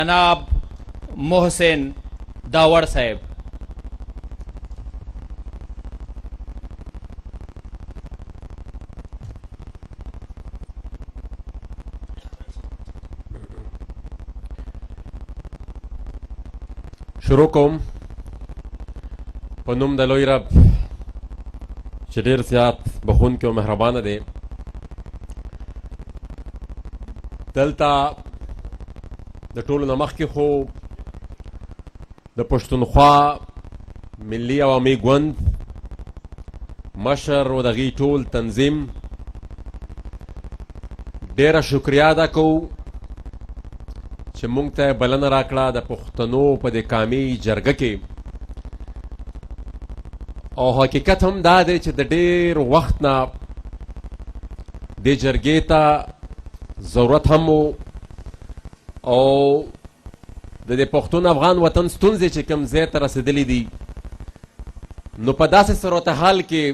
जनाब मोहसिन दावड़ साहब। شروع کوم په نوم د لوی رب چې ډېر زیات بخونکی او مهربانه دی. دلته د ټولو نه مخکې خو د پښتونخوا ملي عوامي ګوند مشر او د هغې ټول تنظیم ډېره شکریه ادا کوو چې موږ ته بلنه راکړه د پښتنو په دې قامي جرګه کې. او حقیقت هم دا دی چې د ډېر وخت نه دې جرګې ته ضرورت هم و او د دې پښتون افغان وطن ستونزې چې کوم ځای ته رسېدلې دي نو په داسې صورتحال کې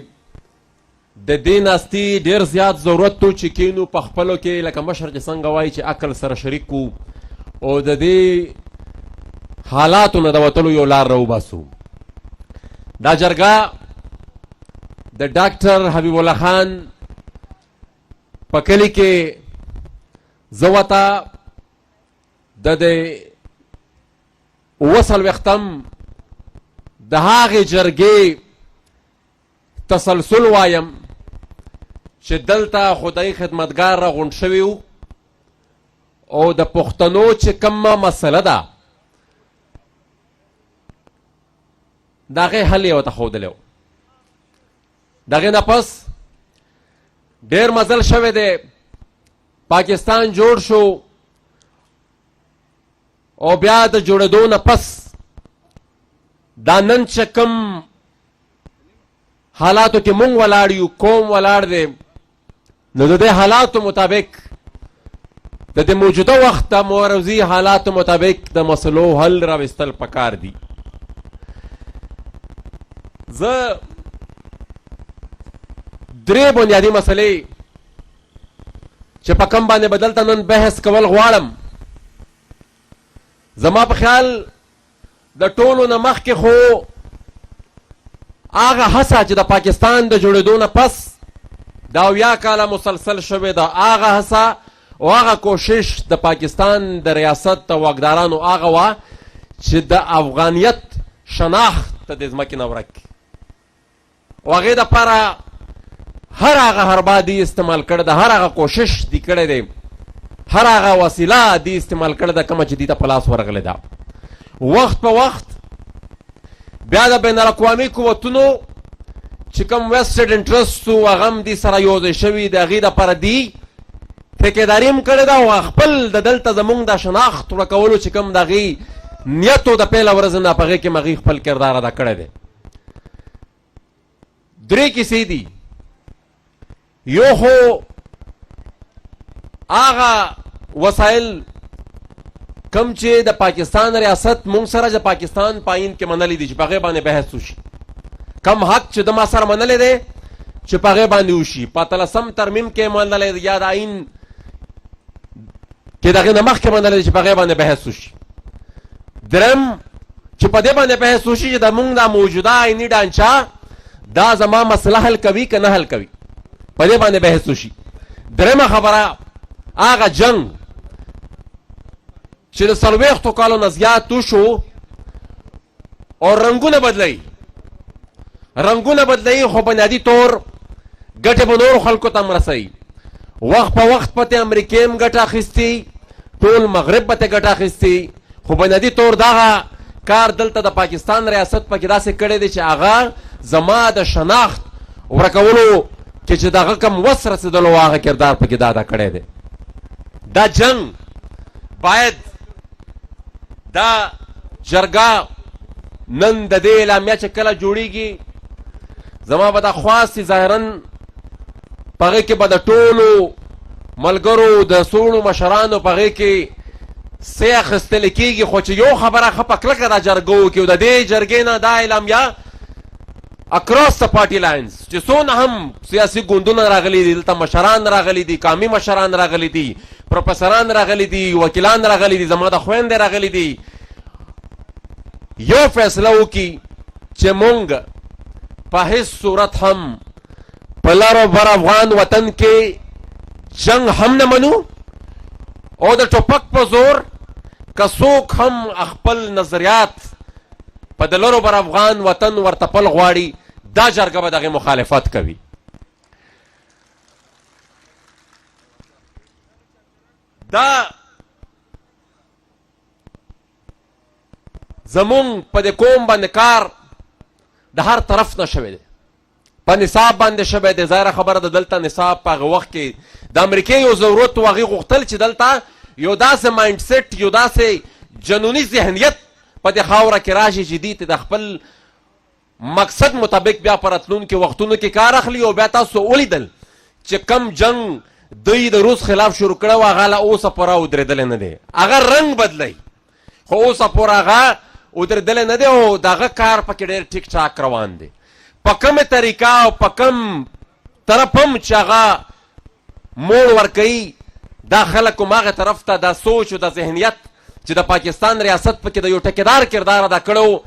د دې ناستي ډېر زیات ضرورت و چې کینو په خپلو کې لکه مشر چې څنګه وایي چې عقل سره شریک کړو او د دې حالاتو نه د وتلو یو لار راوباسو. دا جرګه د ډاکټر حبیب الله خان په کلي کې زه ورته د دې اووه د هغې جرګې تسلسل وایم چې دلته خدای خدمتګار راغونډ شوي وو او د پښتنو چې کومه مسله ده د هغې حل یې ورته ښودلی و. د هغې نه پس ډېر مزل شوی دی، پاکستان جوړ شو او بیا د جوړېدو نه پس دا نن چې کوم حالاتو کې مونږ ولاړ یو، قوم ولاړ دی، نو د دې حالاتو مطابق د دې موجوده وخت د موروزی حالاتو مطابق د مسلو حل راوستل پکار دي. زه درې بنیادي مسلې چې په کوم باندې به دلته نن بحث کول غواړم. زما په خیال د ټولو نه مخکې خو هغه هڅه چې د پاکستان د جوړېدو نه پس دا 70 کاله مسلسل شوې ده، هغه هڅه او هغه کوشش د پاکستان د ریاست د واکدارانو هغه وه چې د افغانیت شناخت ته د ځمکې نه ورک کړي او هغې دپاره هر هغه حربه دی استعمال کړی ده، هر هغه کوشش دی کړی دی، هر هغه وسیله دی استعمال کړی ده کومه چې دی ته په لاس ورغلی ده. وخت په وخت بیا د بین الاقوامي قوتونو چې کوم ویسټډ انټرسټ و هغه هم دې سره یوځای شوي د هغې دپاره دی ټیکېداري هم کړې ده او خپل د دلته زمونږ د شناخت ورکولو چې کوم د هغې نیت و د پیله ورځې نه په هغې کې هم هغې خپل کردار ادا کړی دی. درې کیسې دي. یو خو هغه وسایل کم چې د پاکستان ریاست مونږ سره د پاکستان په آئین کې منلی دي چې په هغې باندې بحث وشي، کم حق چې د ما سره منلی دی چې په هغې باندې وشي، په 13 ترمیم کې منلی دی یا د آئین کې د هغې نه مخکې منلی دی چې په هغې باندې بحث وشي. دریم چې په دې باندې بحث وشي چې د مونږ دا موجوده آئیني ډانچه دا زما مسله حل کوي که نه حل کوي، په دې باندې بحث وشي. دریمه خبره هغه جنگ چې د 40 کالو نه زیات وشو او رنګونه بدلوي خو بنیادي طور ګټې به نورو خلکو ته هم رسوي. وخت په وخت پتې امریکې هم ګټه اخیستي، ټول مغرب به ته ګټه اخیستي، خو بنیادي طور دغه کار دلته د پاکستان ریاست پکې داسې کړی دی چې هغه زما د شناخت ورکولو کې چې دغه کم وس رسېدلو هغه کردار پکې دا ادا کړی دی. دا جنگ باید دا جرګه نن د دې اعلامیه چې کله جوړیږي زما به دا خواست ظاهرا په هغې کې به د ټولو ملګرو د سوړو مشرانو په هغې کې سی اخیستلی کېږي، خو چې یو خبره ښه په کلکه دا جرګه وکړي او د دې جرګې نه دا اعلامیه اکراس د پارټي لاینز چې څونه هم سیاسي ګوندونه راغلي دي، دلته مشران راغلي دي، قامي مشران راغلي دي، پروفیسران راغلي دي، وکیلان راغلي دي، زما د خویندې راغلي دي، یو فیصله وکړي چې مونږ په هیڅ صورت هم په لر بر افغان وطن کې جنگ هم نه منو او د ټوپک په زور که څوک هم خپل نظریات په د لرو بر افغان وطن ورتپل غواړي دا جرګه به دغې مخالفت کوي. دا زمونږ په د قوم باندې کار د هر طرف نه شوی دی، په نصاب باندې شوی دی. ظاهره خبره ده دلته نصاب په هغه وخت کې د امریکې یو ضرورت و، هغې غوښتل چې دلته یو داسې مایند سیټ، یو داسې جنوني ذهنیت په دې خاوره کې راشي چې دوی ته د خپل مقصد مطابق بیا په راتلونکي وختونو کې کار اخلي. او بیا تاسو ولیدل چې کم جنگ دوی د روس خلاف شروع کړی و هغه لا اوسه پوره ودرېدلی نه دی، هغه رنګ بدلی خو اوسه پوره هغه ودرېدلی نه دی او د هغه کار پکې ډېر ټیک ټاک روان دی. په کومه طریقه او په کوم طرف هم چې هغه موړ ورکوي دا خلک هماغه طرف ته دا سوچ او دا ذهنیت چې د پاکستان ریاست پکې د یو ټیکیدار کردار ادا کړو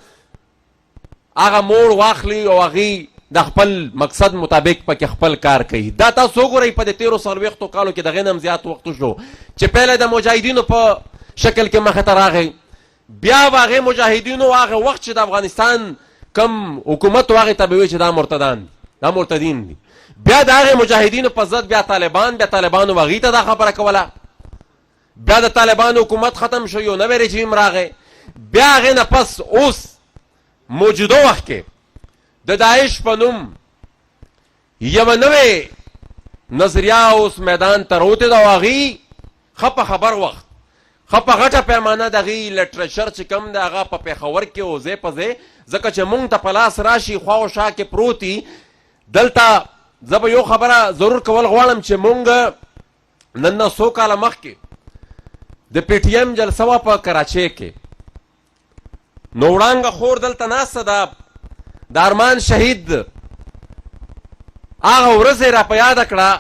هغه موړ واخلي او هغې د خپل مقصد مطابق پکې خپل کار کوي. دا تاسو وګورئ په د تېرو څلوېښتو کالو کې د هغې نه هم زیات وخت شو چې پهله د مجاهدینو په شکل کې مخې ته راغی، بیا به هغې مجاهدینو هغه وخت چې د افغانستان کم حکومت و هغې ته به وایي چې دا مرتدان دا مرتدین دي، بیا د هغې مجاهدینو په ضد بیا طالبانو به هغې ته دا خبره کوله، بیا د طالبانو حکومت ختم شو، یو نوی رژیم راغی، بیا هغې نه پس اوس موجوده وخت کې د داعش په نوم یوه نوې نظریه اوس میدان ته راوتې ده او هغې ښه په خبر وخت ښه په غټه پیمانه د هغې لټریچر چې کوم دی هغه په پېښور کې او ځای په ځای، ځکه چې مونږ ته په لاس راشي خوا و شا کې پروت دي. دلته زه به یو خبره ضرور کول غواړم چې مونږ نن نه څو کاله مخکې د پی ټي ایم جلسه وه په کراچۍ کې، نو وړانګه خور دلته ناسته ده د ارمان شهید هغه ورځ یې را په یاده کړه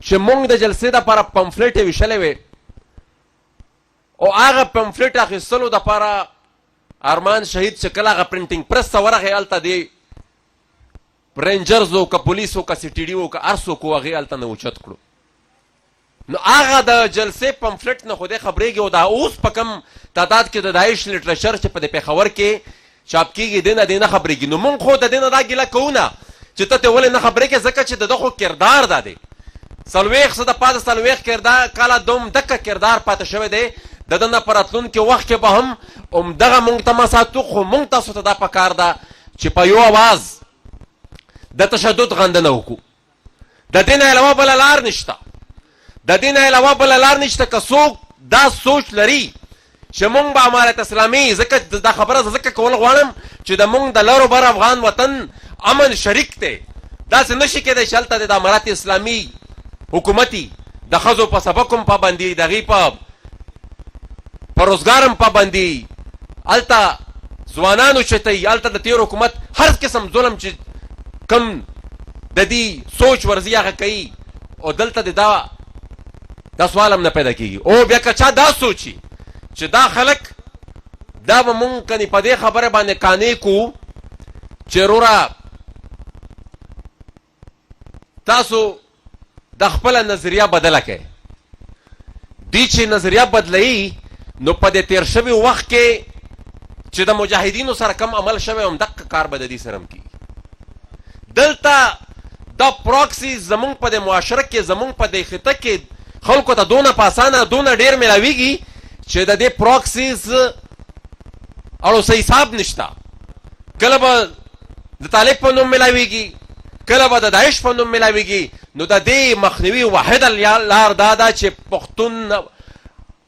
چې مونږ د جلسې دپاره پمفلیټ یې ویشلی وې او هغه پمفلیټ اخیستلو دپاره ارمان شهید چې کله هغه پرنټینګ پرس ته ورغی هلته د رینجرزو که پولیسو که سی ټي ډي او که هر څوک و هغې هلته نه اوچت کړو. نو هغه د جلسې پمفلیټ نه خو دی خبرېږي او دا اوس په کم تعداد کې د داعش لټریچر چې په د پېښور کې چاپ کېږي دی نه دی نه خبرېږي. نو مونږ خو د دې نه دا ګیله کوو نه چې ته ترې ولې نه خبرېږې ځکه چې د ده خو کردار دا دی 40 د پاته 40 کردار کاله دوم دکه کردار پاته شوی دی د ده نه په راتلونکي وخت کې به هم همدغه مونږ ته مساتو خو مونږ تاسو ته دا پکار ده چې په یو اواز د تشدد غندنه وکړو. د دې نه علاوه بله لار نشته، د دې نه علاوه بله لار نشته. که څوک دا سوچ لري چې مونږ به امارت اسلامي، ځکه دا خبره زه ځکه کول غواړم چې د مونږ د لرو بر افغان وطن امن شریک دی، داسې نشي کېدی چې هلته د امارت اسلامي حکومتي د ښځو په سبق هم پابندي، د هغې په روزګار هم پابندي، هلته ځوانان اوچتوي، هلته د تېر حکومت هر قسم ظلم چې کم د دې سوچ ورزي هغه کوي او دلته د دا سوال هم نه پیدا کېږي. او بیا که چا دا سوچي چې دا خلک دا به مونږ کنې په دې خبره باندې قانع کړو چې وروره تاسو د خپله نظریه بدله کړئ، دوی چې نظریه بدلوي نو په دې تېر شوي وخت کې چې د مجاهدینو سره کم عمل شوی همدغه کار به د دې سره هم کېږي. دلته دا پراکسي زمونږ په د معاشره کې زمونږ په د خطه کې خلکو ته دونه په اسانه دونه ډېر میلاویږي چې د دې پراکسیز اړو څه حساب نشته. کله به د طالب په نوم میلاویږي، کله به د داعش په نوم میلاویږي. نو د دې مخنیوي واحده لار دا ده چې پښتون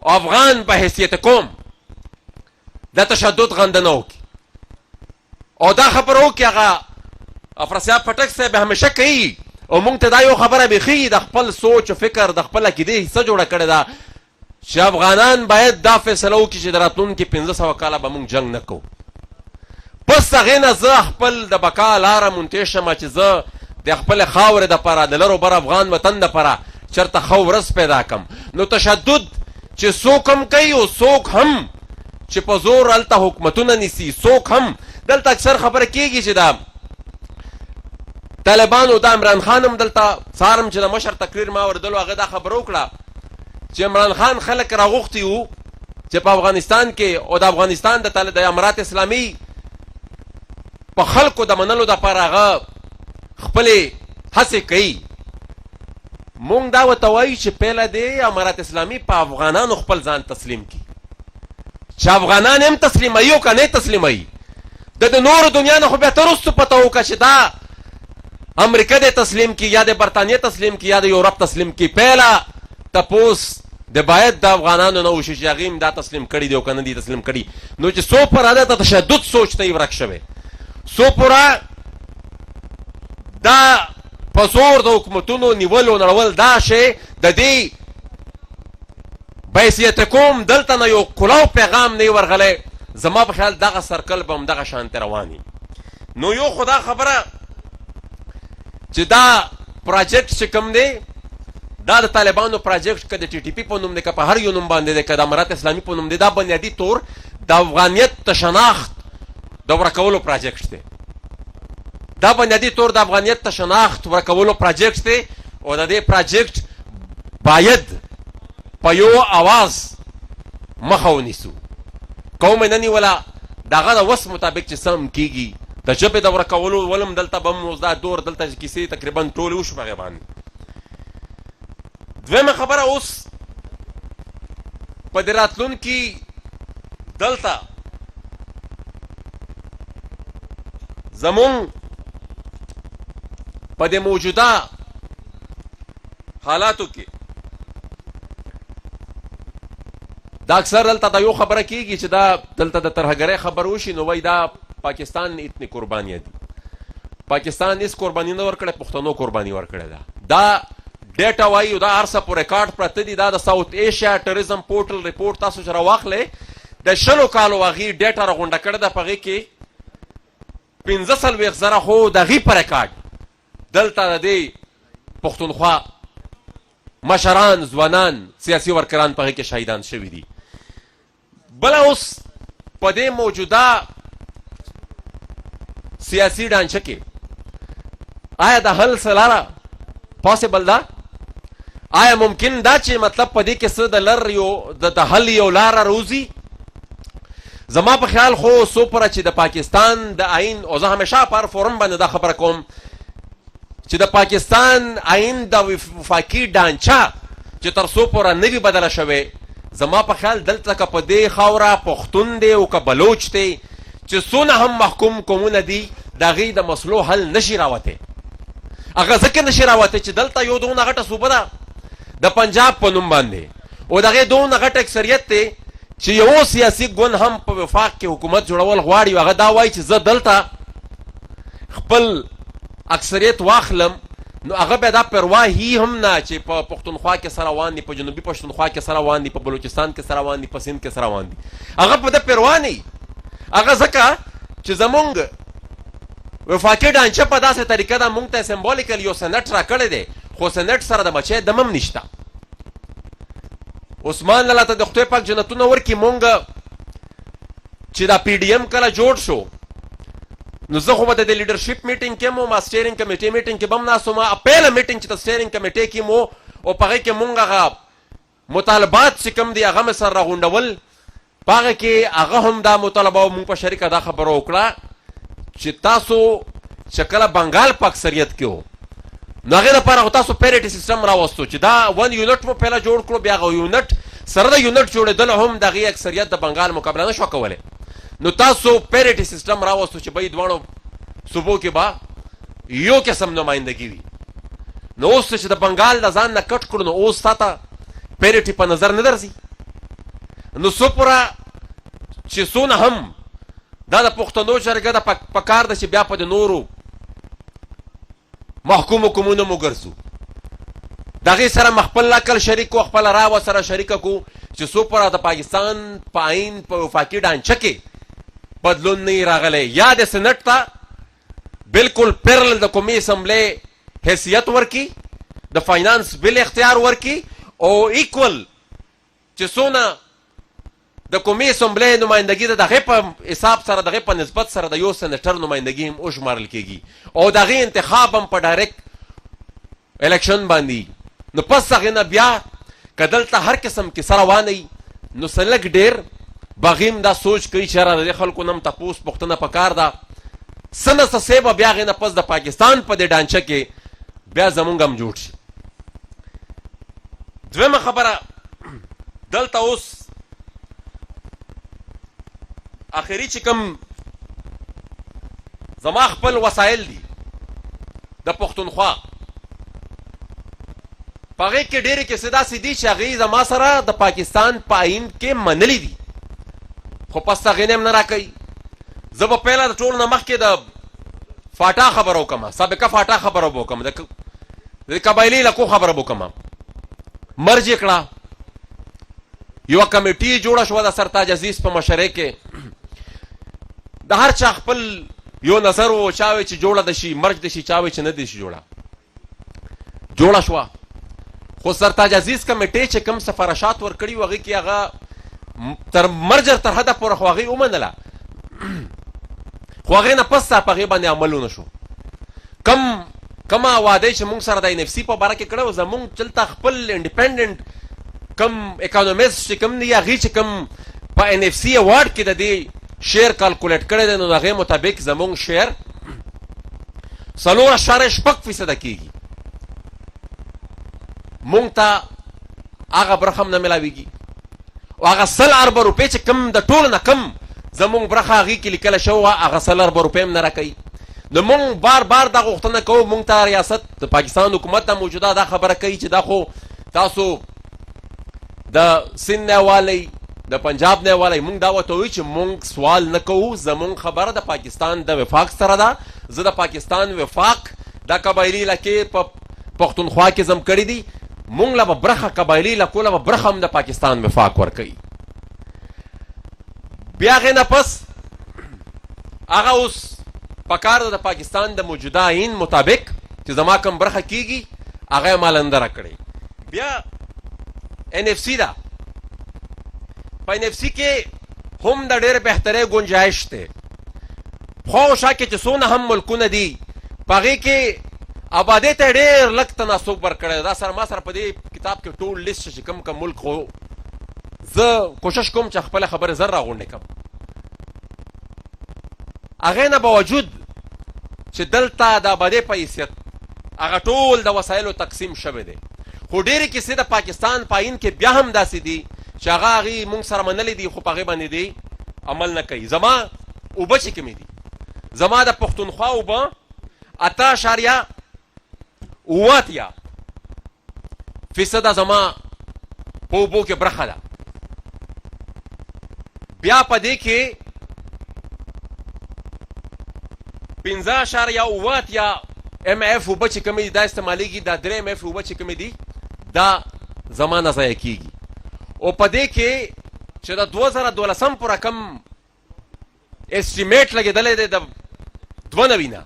افغان په حیثیت قوم د تشدد غندنه وکړي او دا خبره وکړي. هغه افراسیاب پټک صاحب همیشه کوي او مونږ ته دا یو خبره بیخي د خپل سوچ او فکر د خپل عقیدې حصه جوړه کړې ده چې افغانان باید دا فیصله وکړي چې د راتلونکي 1500 کاله به مونږ جنګ نه کوو. پس هغې نه زه خپل د بقا لاره مونتې شمه چې زه د خپلې خاورې دپاره د لرو بر افغان وطن دپاره چېرته ښه ورځ پیدا کړم. نو تشدد چې څوک هم کوي او څوک هم چې په زور هلته حکومتونه نیسي، څوک هم دلته اکثر خبره کېږي چې دا طالبانو د عمران خان هم دلته څارم چې د مشر تقریر ما اورېدلو هغه دا خبره وکړه چې عمران خان خلک راغوښتي وو چې په افغانستان کې او د افغانستان د امارات اسلامي په خلکو د منلو دپاره هغه خپلې هڅې کوي. مونږ دا ورته وایو چې پهله د امارات اسلامي په افغانانو خپل ځان تسلیم کړي، چې افغانان هم تسلیموي او که نه تسلیموي. د نورو دنیا نه خو بیا تر وروسته پته وکړه چې دا امریکا دې تسلیم کړي یا د برطانیې تسلیم کړي یا د یورپ تسلیم کړي. پهله تپوس د باید د افغانانو نه وشي چې هغې هم دا تسلیم کړي دي او که نه دي تسلیم کړي. نو چې څو پوره د تشدد سوچ ته یې ورک شوی، څو پوره دا په زور د حکومتونو نیول او نړول دا شی د دې بحیثیت کوم دلته نه یو کلاو پیغام نه ورغلی. زما په خیال دغه سرکل به هم دغه شانتې رواني. نو یو خو دا خبره چې دا پراجیکټ چې کوم دی دا د طالبانو پراجیکټ که د ټي ټي پي په نوم دی که په هر یو نوم باندې دی که د امارات اسلامي په نوم دی، دا بنیادي طور د افغانیت د شناخت د ورکولو پراجیکټ دی. دا بنیادي طور د افغانیت د شناخت ورکولو پراجیکټ دی او د دې پراجیکټ باید په یو اواز مخه ونیسو. قوم نه نیوله د هغه د وس مطابق چې سم کېږي د ژبې د ورکولو ولم دلته به هم دا دور دلته کیسې تقریبا ټولې وشو په هغې باندې. دویمه خبره اوس په دې راتلونکي دلته زمونږ په دې موجوده حالاتو کې دا اکثر دلته دا یو خبره کېږي چې دا دلته د ترهګرۍ خبر وشي نو وایي دا پاکستان اتنی قربانیه دي. پاکستان هېڅ قرباني نه ورکړې، پښتنو قرباني ورکړې ده. دا ډیټا وایي دا هر څه په ریکارډ پرته دي. دا د ساوت ایشیا ټوریزم پورټل ریپورټ تاسو چې راواخلئ د 20 کالو هغې ډیټا راغونډه کړې ده. په هغې کې 45,000 خو د هغې په ریکارډ دلته د دې پښتونخوا مشران ځوانان سیاسي ورکران په هغې کې شهیدان شوي دي. بله اوس په دې موجوده سیاسي ډانچه کې آیا د حل څه لاره پاسبل ده؟ آیا ممکن دا چې مطلب په دې کې څه د لر یو د حل یو لاره روزي؟ زما په خیال خو څو پوره چې د پاکستان د آئین او زه همیشه په هر فورم باندې دا خبره کوم چې د پاکستان آئین د وفاقي ډانچه چې تر څو پوره نه وي بدله شوې، زما په خیال دلته که په دې خاوره پښتون دی او که بلوچ دی چې څونه هم محکوم قومونه دي د هغې د مسلو حل نشي راوتی. هغه ځکه نشي راوتی چې دلته یو دونه غټه صوبه ده د پنجاب په نوم باندې او د هغې دونه غټ اکثریت دی چې یو سیاسي ګوند هم په وفاق کې حکومت جوړول غواړي او هغه دا وایي چې زه دلته خپل اکثریت واخلم، نو هغه بیا دا پروا هی هم نه چې په پښتونخوا کې سره روان دي، په جنوبي پښتونخوا کې سره روان دي، په بلوچستان کې سره روان دي، په سند کې سره روان دي. هغه په ده پروا نه وي. هغه ځکه چې زمونږ وفاقي ډانچه په داسې طریقه ده مونږ ته سمبولیکل یو سنټ راکړی دی خو سنټ سره د بچی دم هم نشته. عثمان لالا ته د خدای پاک جنتونه ورکړي. مونږ چې دا پی ډي ایم کله جوړ شو نو زه خو به د لیډرشپ میټینګ کې مو ما سټیرینګ کمیټې میټینګ کې به هم ناست وم. پیله میټینګ چې د سټیرینګ کمیټې کې مو او په هغې کې مونږ هغه مطالبات چې کوم دي هغه مې سره راغونډول. په هغه کې هغه هم دا مطالبه او مونږ په شریکه دا خبره وکړه چې تاسو چې کله بنګال په اکثریت کې و نو هغې دپاره خو تاسو پیریټي سیسټم راوستو چې دا 1 یونټ مو پهله جوړ کړو، بیا هغه یونټ سره د یونټ جوړېدل هم د هغې اکثریت د بنګال مقابله نه شوه کولی. نو تاسو پیریټي سیسټم راوستو چې به دواړو صوبو کې به یو قسم نمایندګي وي. نو اوس چې د بنګال د ځان نه کټ کړو نو اوس تا ته پیریټي په نظر نه درځي. نو څو پوره چې څونه هم دا د پښتنو جرګه د پکار ده چې بیا په د نورو محکومو قومونو مو ګرځو، د هغې سره خپل عقل شریک کړو، خپله رایه ورسره شریکه کړو چې څو پوره د پاکستان په آئین په وفاقي ډانچه کې بدلون نه راغلی. یا د سنټ ته بالکل پیرل د قومي اسمبلی حیثیت ورکی، د فاینانس بل اختیار ورکی، او ایکول چې څونه د قومي اسمبلی نمایندګي د دغې په حساب سره دغې په نسبت سره د یو سنټر نمایندګي هم وشمارل کېږي او د هغې انتخاب هم په ډایرکټ الیکشن باندې. نو پس هغې نه بیا که دلته هر قسم کیسه روانه وي نو څه لږ ډېر باغیم دا سوچ کوي چې یاره د دې خلکو نه هم تپوس پوښتنه پکار ده، څه نه څه سی به بیا هغې نه پس د پاکستان په دې ډانچه کې بیا زمونږ هم جوړ شي. دویمه خبره، دلته اوس اخري چې کوم زما خپل وسایل دي د پښتونخوا، په هغې کې ډېرې کیسې داسې دي چې هغې زما سره د پاکستان په آئین کې منلي دي، خو پس هغې نه هم نه راکوي. زه به پهله د ټولو نه مخکې د فاټا خبره وکړم، سابقه فاټا خبره به وکړم، د قبایلي علاقو خبره به وکړم. مرج یې کړه، یوه کمیټي جوړه شوه د سرتاج عزیز په مشرۍ کې. د هر چا خپل یو نظر و، چا وی چې جوړه د شي مرج د شي، چا وی چې نه د شي جوړه شوه. خو سرتاج عزیز کمیټې چې کوم سفارشات ورکړي وو هغې کې هغه تر مرجر تر حده پورې خو هغې ومنله، خو هغې نه پس په هغې باندې عمل ونه شو. کومه وعده چې موږ سره د ان اف سی په باره کې کړی و، زموږ دلته خپل انډیپنډنټ کم اکانومیست چې کوم دی هغې چې کوم په ان اف سی اوارډ کې د دې شیر کالکولیټ کړی دی، نو د هغې مطابق زموږ شیر 4.6% کېږي. مونږ ته هغه برخه هم نه میلاویږي او هغه 100 اربه روپۍ چې کوم د ټولو نه کم زمونږ برخه هغې کې لیکله شوې وه، هغه 100 اربه روپۍ هم نه راکوي. نو مونږ بار بار دا غوښتنه کوو، مونږ ته ریاست د پاکستان حکومت ته موجوده دا خبره کوي چې دا خو تاسو د سند نه والی د پنجاب نه والی. مونږ دا ورته وایو چې مونږ سوال نه کوو، زمونږ خبره د پاکستان د وفاق سره ده. زه د پاکستان وفاق دا قبایلي علاقې په پښتونخوا کې زم کړي دي، مونږ له به برخه قبایلي علاقو له به برخه هم د پاکستان وفاق ورکوي. بیا هغې نه پس هغه اوس پکار ده د پاکستان د موجوده آئین مطابق چې زما کوم برخه کېږي هغه یې مالندره کړې. بیا ان اف سی ده، په ان اف سی کې هم د ډېر بهترۍ ګنجایش دی. خوا و شا کې چې څونه هم ملکونه دي په هغې کې آبادۍ ته ډېر لږ تناسب ورکړی. دا سره ما سره په دې کتاب کې ټول لیست چې کوم کوم ملک، خو زه کوشش کوم چې خپله خبرې زر راغونډې کړم. هغې نه باوجود چې دلته د آبادۍ په حیثیت هغه ټول د وسایلو تقسیم شوی دی، خو ډېرې کیسې د پاکستان په آئین کې بیا هم داسې دي چې هغه هغې مونږ سره منلي دي، خو په هغې باندې دی عمل نه کوي. زما اوبه چې کومې دي، زما د پښتونخوا اوبه 8.78% زما په اوبو کې برخه ده. بیا په دې کې 15.8 ام اف اوبه چې کومې دي دا استعمالیږي، دا 3 ام اف اوبه چې کومې دي دا زما نه ضایع کېږي. او په دې کې چې د 2012 پوره کم اسټیمیټ لګېدلی دی د 92 نه،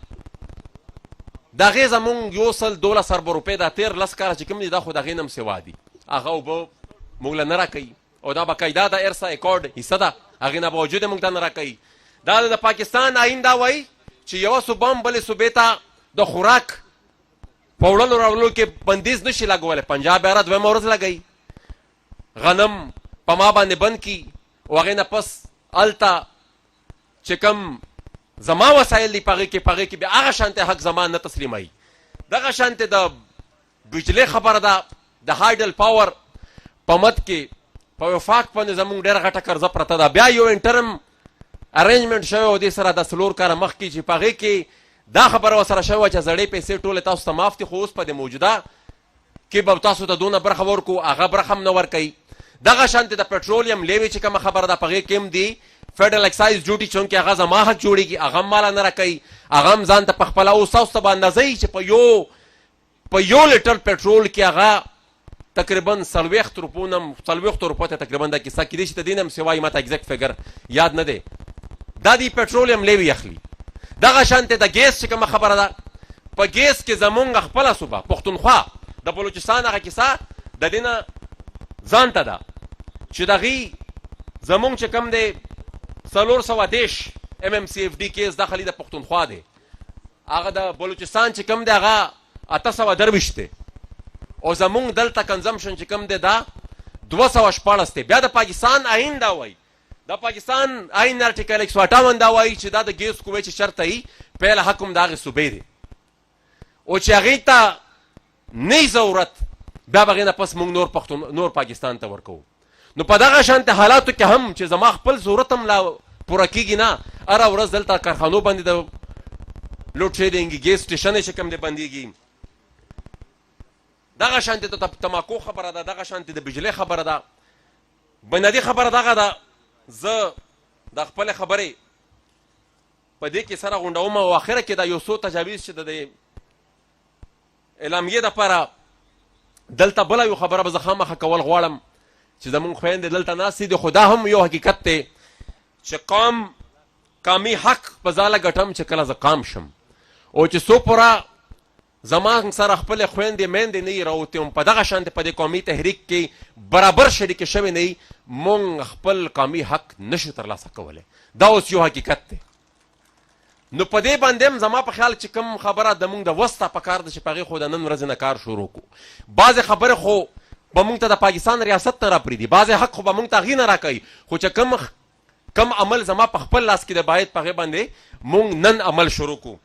د هغې زمونږ 112 اربه روپۍ دا تېر 10 کاله چې کوم دي دا خو د هغې نه هم سوا دي، هغه اوبه موږ له نه راکوي او دا باقاعده د ارسا اکارډ حصه ده، هغې نه باوجود موږ ته نه راکوي. دا د پاکستان آئین دا وایي چې یوه صوبه هم بلې صوبې ته د خوراک په وړلو راوړلو کې بندیز نشي لګولی. پنجاب یاره دویمه ورځ لګوي، غنم په ما باندې بند کي او هغې نه پس هلته چې کوم زما وسایل دي په هغې کې بیا هغه شانتې حق زما نه تسلیموي. دغه شانتې د بجلۍ خبره ده، د هایډل پاور په مد کې په وفاق باندې زموږ ډېره غټه قرضه پرته ده. بیا یو انټرم ارینجمنټ شوی و دې سره د 4 کاله مخکې چې په هغې کې دا خبره ورسره شوې وه چې زړې پیسې ټولې تاسو ته معاف دي، خو اوس په دې موجوده کې به تاسو ته دونه برخه ورکو، هغه برخه هم نه ورکوي. دغه شانتې د پټرولیم لیوې چې کومه خبره ده په هغې کې هم دي فیډرل اکسایز ډیوټي چونکې هغه زما حق جوړېږي، هغه هم ماله نه راکوي، هغه هم ځان ته په خپله اوس تاسو ته به اندازه وي چې په یو لیټر پټرول کې هغه تقریبا 40 روپو ته تقریبا دا کیسه کېدای شي د دې نه هم سوای ما ته اګزیکټ فګر یاد نه دی. دا دی پټرولیم لیوی اخلي. دغه شانتې د ګیس چې کومه خبره ده، په ګیس کې زمونږ خپله صوبه پښتونخوا د بلوچستان هغه کیسه د دې نه ځان ته ده چې د هغې زمونږ چې کوم دی 430 MMCFD کیس داخلي د پښتونخوا دی، هغه د بلوچستان چې کوم دی هغه 823 دی، او زمونږ دلته کنزمشن چې کوم دی دا 214 دی. بیا د پاکستان آئین دا وایي، د پاکستان آئین آرټیکل 158 دا وایي چې دا د ګیس قوې چې شرطه وي پیل حکم د هغې صوبې دی، او چې هغې ته نه ضرورت بیا به هغې نه پس موږ نور پاکستان ته ورکوو. نو په دغه شانتې حالاتو کې هم چې زما خپل ضرورت هم لا پوره کېږي نه، هره ورځ دلته کارخانو باندې د لوډ شیډینګ ګیس سټیشن چې کوم دی بندېږي. دغه شانتې د تماکو خبره ده، دغه شانتې د بجلۍ خبره ده. بنیادي خبره دغه ده، زه د خپلې خبرې په دې کې سره غونډوم او اخره کې دا یو څو تجاویز چې د اعلامیې دپاره دلته بله یو خبره به زه خامخا کول غواړم چې زمونږ خویندې دلته ناستې دي، خو دا هم یو حقیقت دی چې قامي حق په ځاله ګټم چې کله زه قام شم، او چې څو پوره زما سره خپلې خویندې میندې نه یې راوتې وم په دغه شانتې په دې قومي تحریک کې برابر شریکې شوې نه یي، مونږ خپل قومي حق نشو ترلاسه کولی. دا اوس یو حقیقت دی. نو په دې باندې هم زما په خیال چې کوم خبره د مونږ د وسته په کار ده چې په هغې خو د نن ورځې نه کار شروع کړو. بعضې خبرې خو به مونږ ته د پاکستان ریاست نه راپرېږدي، بعضې حق خو به مونږ ته هغې نه راکوي، خو چې کم عمل زما په خپل لاس کې د باید په هغې باندې مونږ نن عمل شروع کړو.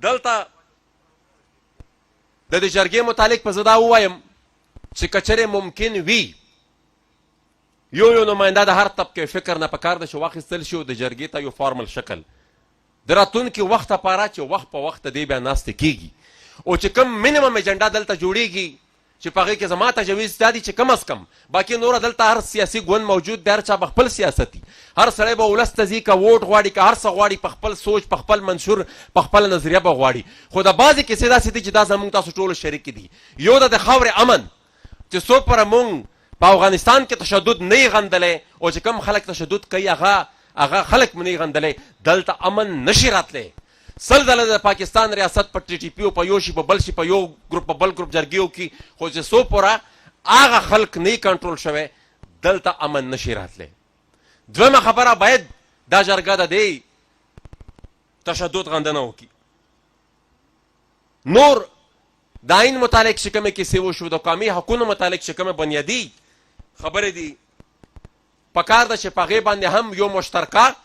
دلته د دې جرګې متعلق په زه دا ووایم چې که چېرې ممکن وي یو نماینده د هر طبقې فکر نه پکار ده چې واخیستل شي او د جرګې ته یو فارمل شکل د راتلونکي وخت لپاره چې وخت په وخت د دې بیا ناستې کېږي، او چې کوم مینیمم ایجنډا دلته جوړېږي چې په هغې کې زما تجویز دا دي چې کم از کم باقي نوره دلته هر سیاسي ګوند موجود دی، هر چا به خپل سیاست وي، هر سړی به ولس ته ځي که ووټ غواړي که هر څه غواړي په خپل سوچ په خپل منشور په خپله نظریه به غواړي. خو د بعضې کیسې داسې دي چې دا زموږ تاسو ټولو شریک دي. یو د خاورې امن چې څو پره مونږ په افغانستان کې تشدد نه یې غندلی، او چې کوم خلک تشدد کوي هغه خلک مو نه یې غندلی، دلته امن نشي راتلی. 100 ځله د پاکستان ریاست په TTP په یو شي په بل شي په یو ګروپ په بل ګروپ جرګیو کې، خو چې څو پوره هغه خلک نه کنټرول شوی دلته امن نشي راتلی. دویمه خبره، باید دا جرګه د دې تشدد غندنه وکړي. نور د آئین متعلق چې کومې کیسې وشو، د قومي حقونو متعلق چې کومې بنیادي خبرې دي، پکار ده چې په هغې باندې هم یو مشترکه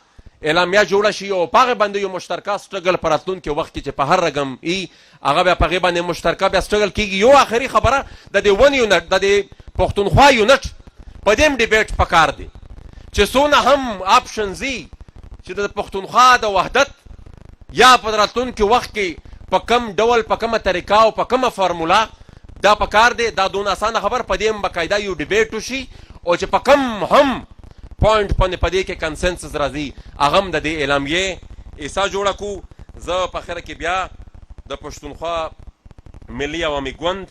اعلامیه جوړه شي، او په هغې باندې یو مشترکه سټرګل په راتلونکي وخت کې چې په هر رقم ای هغه بیا په هغې باندې مشترکه بیا سټرګل کېږي. یو آخري خبره د دې ون یونټ د دې پښتونخوا یونټ په دې هم ډیبیټ پکار دی چې څونه هم آپشنز وي چې د پښتونخوا د وحدت یا په راتلونکي وخت کې په کم ډول په کومه طریقه او په کومه فارموله دا پکار دی. دا دونه اسانه خبر په دې هم باقاعده یو ډیبیټ وشي، او چې په کم هم پوینټ باندې په دې کې کنسنسس راځي هغه هم د دې اعلامیې ایسا جوړه کړو. زه په اخره کې بیا د پښتونخوا ملي عوامي ګوند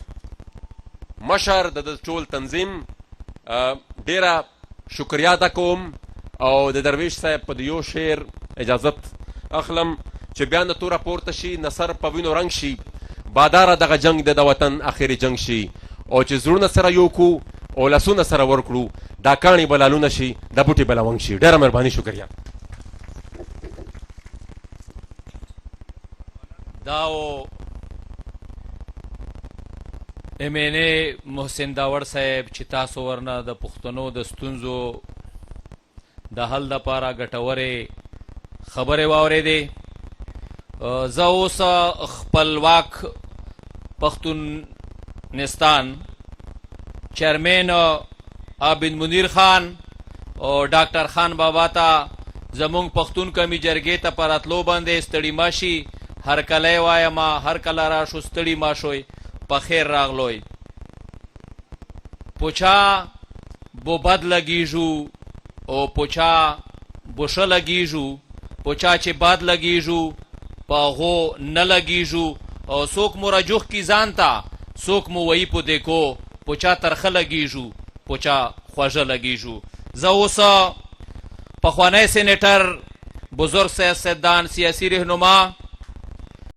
مشر د ټول تنظیم ډیره شکریا ادا کوم، او د درویش صاحب په یو شعر اجازت اخلم چې بیا نه توره پورته شي نصر په وینو رنګ شي، باداره دغه جنگ د وطن اخري جنگ شي، او چې زړونه سره یو کو او لاسونه سره ورکړو دا کاڼي به لالونه شي دا بوټي به لونګ شي. ډېره مهرباني، شکریا. دا و MNA محسن داوړ صاحب چې تاسو ورنه د پښتنو د ستونزو د حل دپاره ګټورې خبرې واورېدې. زه اوس خپلواک پښتونستان چیرمین عابد منیر خان او ډاکټر خان بابا ته زمونږ پښتون قومي جرګې ته په راتلو باندې ستړي مه شي. هر کله یې وایم هر کله راشو ستړي مه شوئ، په خیر راغلوئ. پوچا بو بد لګیږو او پوچا بو ښه لګیږو، پوچا چې بد لګیږو په هغو نه لګیږو، او څوک مو رجوح کی ځان ته، څوک مو وایي په دیکو پوچا ترخه لګیږو پوچا خوږه لګیږو. زه اوس پخوانی سینیټر बुजुर्ग सियासतदान सियासी रहनुमा